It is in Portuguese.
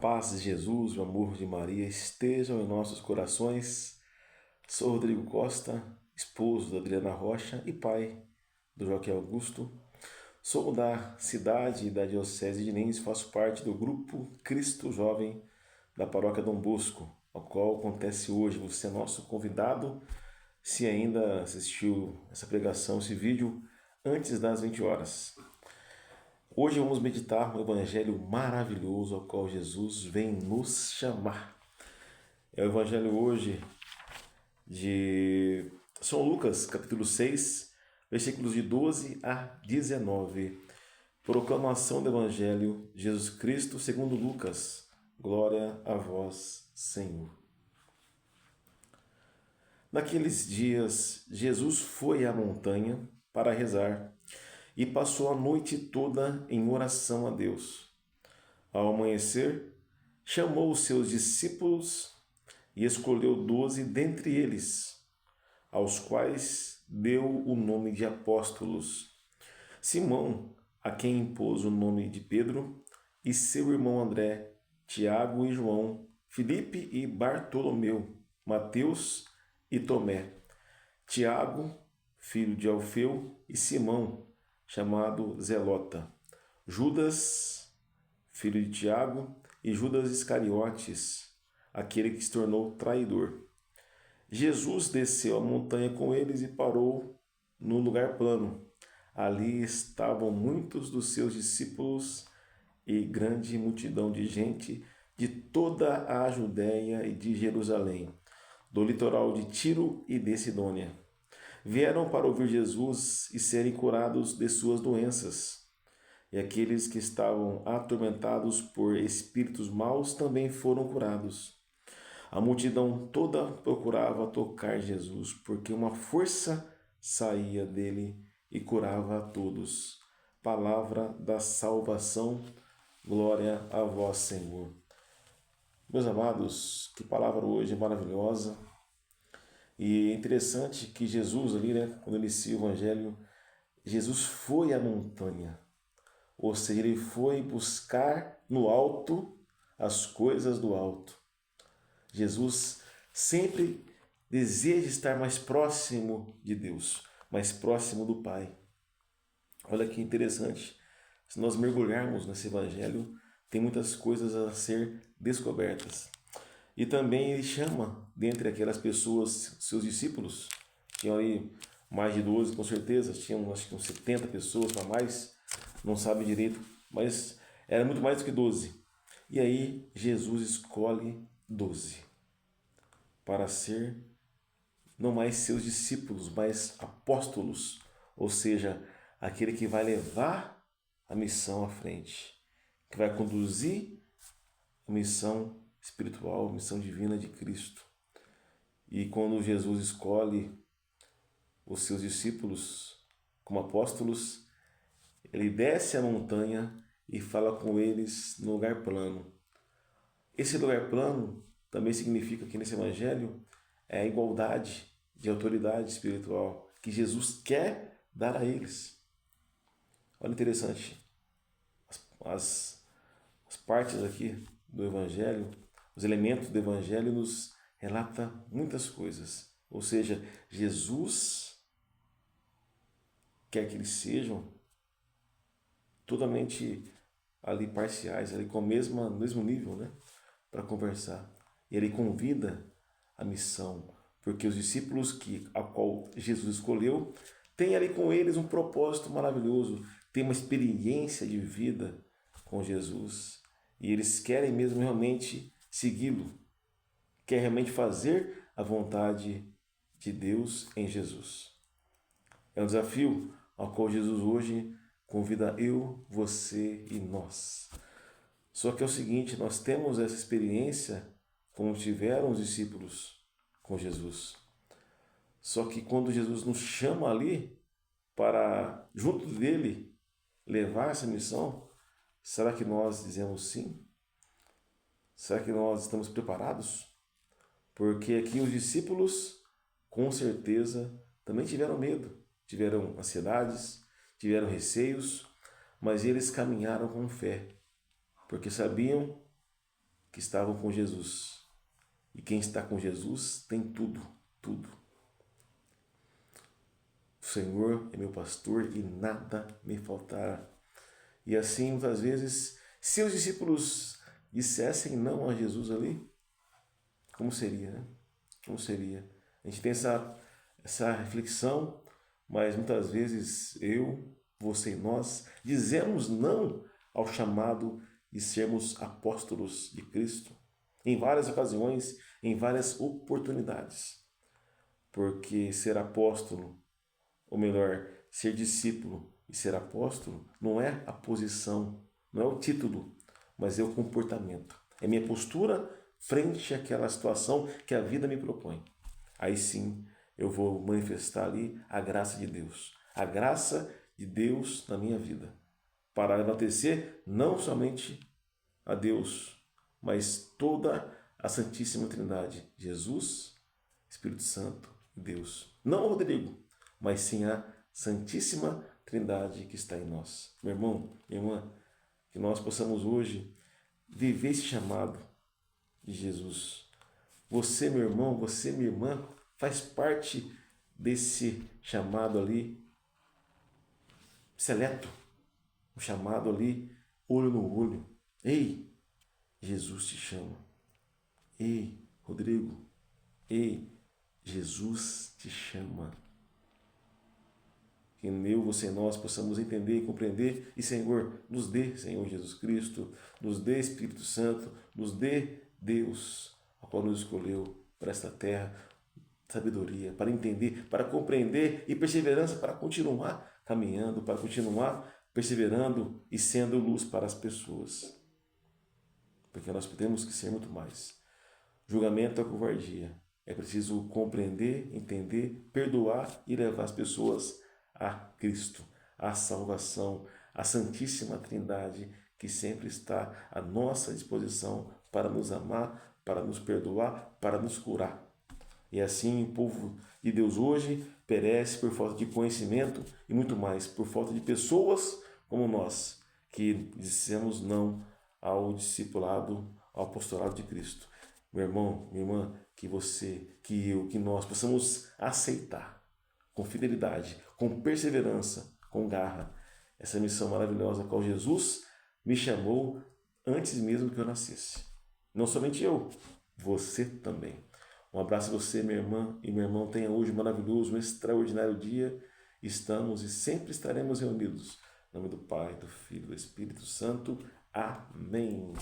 paz de Jesus, o amor de Maria estejam em nossos corações. Sou Rodrigo Costa, esposo da Adriana Rocha e pai do Joaquim Augusto. Sou da cidade e da Diocese de Lins, faço parte do grupo Cristo Jovem da Paróquia Dom Bosco, ao qual acontece hoje. Você é nosso convidado, se ainda assistiu essa pregação, esse vídeo, antes das 20 horas. Hoje vamos meditar no Evangelho maravilhoso ao qual Jesus vem nos chamar. É o Evangelho hoje de São Lucas, capítulo 6, versículos de 12 a 19. Proclamação do Evangelho de Jesus Cristo segundo Lucas. Glória a vós, Senhor. Naqueles dias, Jesus foi à montanha para rezar e passou a noite toda em oração a Deus. Ao amanhecer, chamou os seus discípulos e escolheu 12 dentre eles, aos quais deu o nome de apóstolos: Simão, a quem impôs o nome de Pedro, e seu irmão André, Tiago e João, Filipe e Bartolomeu, Mateus e Tomé, Tiago, filho de Alfeu, e Simão, chamado Zelota, Judas, filho de Tiago, e Judas Iscariotes, aquele que se tornou traidor. Jesus desceu a montanha com eles e parou no lugar plano. Ali estavam muitos dos seus discípulos e grande multidão de gente de toda a Judéia e de Jerusalém, do litoral de Tiro e de Sidônia. Vieram para ouvir Jesus e serem curados de suas doenças. E aqueles que estavam atormentados por espíritos maus também foram curados. A multidão toda procurava tocar Jesus, porque uma força saía dele e curava a todos. Palavra da salvação, glória a vós, Senhor. Meus amados, que palavra hoje maravilhosa. E é interessante que Jesus ali, quando inicia o Evangelho, Jesus foi à montanha. Ou seja, ele foi buscar no alto as coisas do alto. Jesus sempre deseja estar mais próximo de Deus, mais próximo do Pai. Olha que interessante. Se nós mergulharmos nesse Evangelho, tem muitas coisas a ser descobertas. E também ele chama, dentre aquelas pessoas, seus discípulos, tinham ali mais de 12 com certeza, tinham acho que uns 70 pessoas para mais, não sabe direito, mas era muito mais do que 12. E aí Jesus escolhe 12 para ser não mais seus discípulos, mas apóstolos, ou seja, aquele que vai levar a missão à frente, que vai conduzir a missão espiritual, a missão divina de Cristo. E quando Jesus escolhe os seus discípulos como apóstolos, ele desce a montanha e fala com eles no lugar plano. Esse lugar plano também significa que nesse evangelho é a igualdade de autoridade espiritual que Jesus quer dar a eles. Olha interessante, as partes aqui do evangelho, os elementos do evangelho nos relata muitas coisas. Ou seja, Jesus quer que eles sejam totalmente ali parciais, ali com o mesmo nível, para conversar. E ele convida a missão, porque os discípulos a qual Jesus escolheu têm ali com eles um propósito maravilhoso, têm uma experiência de vida com Jesus e eles querem mesmo realmente segui-lo, querem realmente fazer a vontade de Deus em Jesus. É um desafio ao qual Jesus hoje convida eu, você e nós. Só que é o seguinte, nós temos essa experiência como tiveram os discípulos com Jesus. Só que quando Jesus nos chama ali para, junto dele, levar essa missão, será que nós dizemos sim? Será que nós estamos preparados? Porque aqui os discípulos, com certeza, também tiveram medo, tiveram ansiedades, tiveram receios, mas eles caminharam com fé, porque sabiam que estavam com Jesus. E quem está com Jesus tem tudo, tudo. O Senhor é meu pastor e nada me faltará. E assim, muitas vezes, se os discípulos dissessem não a Jesus ali, como seria, né? Como seria? A gente tem essa reflexão, mas muitas vezes eu, você e nós dizemos não ao chamado de sermos apóstolos de Cristo em várias ocasiões, em várias oportunidades. Porque ser apóstolo, ou melhor, ser discípulo e ser apóstolo, não é a posição, não é o título, mas é o comportamento. É minha postura frente àquela situação que a vida me propõe. Aí sim eu vou manifestar ali a graça de Deus. A graça de Deus na minha vida. Para enaltecer não somente a Deus, mas toda a Santíssima Trindade. Jesus, Espírito Santo e Deus. Não o Rodrigo, mas sim a Santíssima Trindade que está em nós. Meu irmão, minha irmã, que nós possamos hoje viver esse chamado de Jesus. Você, meu irmão, você, minha irmã, faz parte desse chamado ali seleto, um chamado ali olho no olho. Ei, Jesus te chama. Ei, Rodrigo, ei, Jesus te chama. Que eu, você e nós possamos entender e compreender. E, Senhor, nos dê, Senhor Jesus Cristo, nos dê Espírito Santo, nos dê Deus, a qual nos escolheu para esta terra, sabedoria, para entender, para compreender e perseverança para continuar caminhando, para continuar perseverando e sendo luz para as pessoas. Porque nós temos que ser muito mais. Julgamento é covardia. É preciso compreender, entender, perdoar e levar as pessoas a Cristo, a salvação, a Santíssima Trindade, que sempre está à nossa disposição para nos amar, para nos perdoar, para nos curar. E assim o povo de Deus hoje perece por falta de conhecimento e muito mais, por falta de pessoas como nós, que dissemos não ao discipulado, ao apostolado de Cristo. Meu irmão, minha irmã, que você, que eu, que nós possamos aceitar com fidelidade, com perseverança, com garra, essa missão maravilhosa a qual Jesus me chamou antes mesmo que eu nascesse. Não somente eu, você também. Um abraço a você, minha irmã e meu irmão. Tenha hoje um maravilhoso, um extraordinário dia. Estamos e sempre estaremos reunidos. Em nome do Pai, do Filho e do Espírito Santo. Amém.